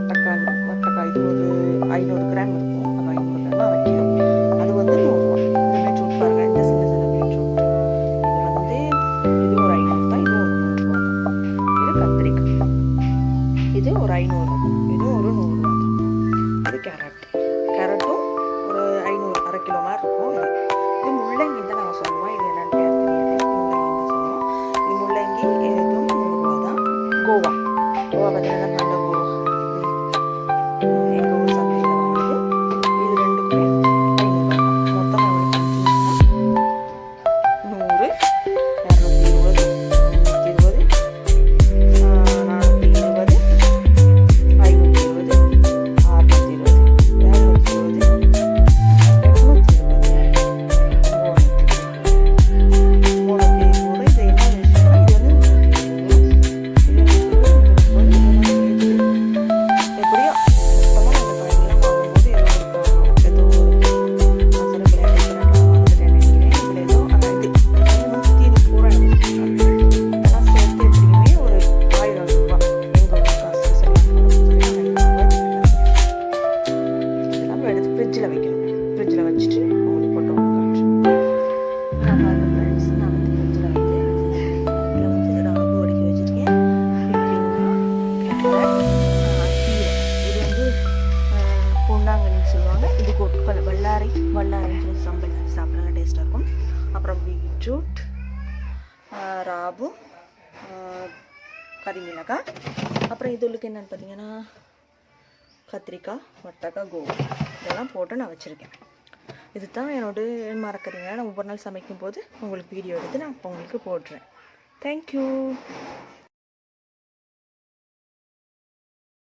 வட்டக்காய் இது ஒரு 500 கிராம் இருக்கும். அது 500 கிராம் அரை கிலோ. அது வந்து 100 ரூபா. இந்த பீட்ரூட் பாருங்க, இந்த சின்ன சின்ன பீட்ரூட் இது வந்து இது ஒரு 500 தான், இது ஒரு 100 ரூபா தான். இது கத்திரிக்காய், இது ஒரு 500, இது ஒரு 100 ரூபா தான். இது கேரட்டும் ஒரு 500 அரை கிலோ மாதிரி இருக்கும். இது முள்ளங்கி தான் நாங்கள் சொல்லுவோம். இது என்னன்னு தெரியாது, முள்ளங்கி தான் சொல்லுவோம். இது முள்ளங்கி இதுவும் 100 ரூபா தான். கோவா பார்த்தீங்கன்னா நல்ல கோவா எங்கள் ஊர் சந்தையில் வாங்குது. இது ரெண்டுக்குமே 500 ரூபா தான். மொத்தம் எவ்வளோ கணக்குன்னா 100, 220, 320, 420, 520, 620, 720, ஃப்ரிட்ஜில் வச்சுட்டு உங்களுக்கு போட்டு காட்டுறேன். ஃப்ரெண்ட்ஸ், நான் வந்து ஃப்ரிட்ஜில் வந்து இதில் வந்து ராகு ஒடுக்கி வச்சுருக்கேன். கேரட், கீரை, இது வந்து பொன்னாங்கண்ணின்னு சொல்லுவாங்க. இது கொட்கல் வல்லாரின்னு சொல்லி சம்பல் சாப்பிட டேஸ்ட்டாக இருக்கும். அப்புறம் பீட்ரூட், ராபு, கறிமிளகாய், அப்புறம் இதுக்கு என்னென்னு பார்த்தீங்கன்னா கத்திரிக்காய், வட்டக்காய், கோவா இதெல்லாம் போட்டு நான் வச்சுருக்கேன். இது தான் மறக்கிறீங்க. நான் ஒவ்வொரு நாள் சமைக்கும் போது உங்களுக்கு வீடியோ எடுத்து நான் உங்களுக்கு போடுறேன். தேங்க்யூ.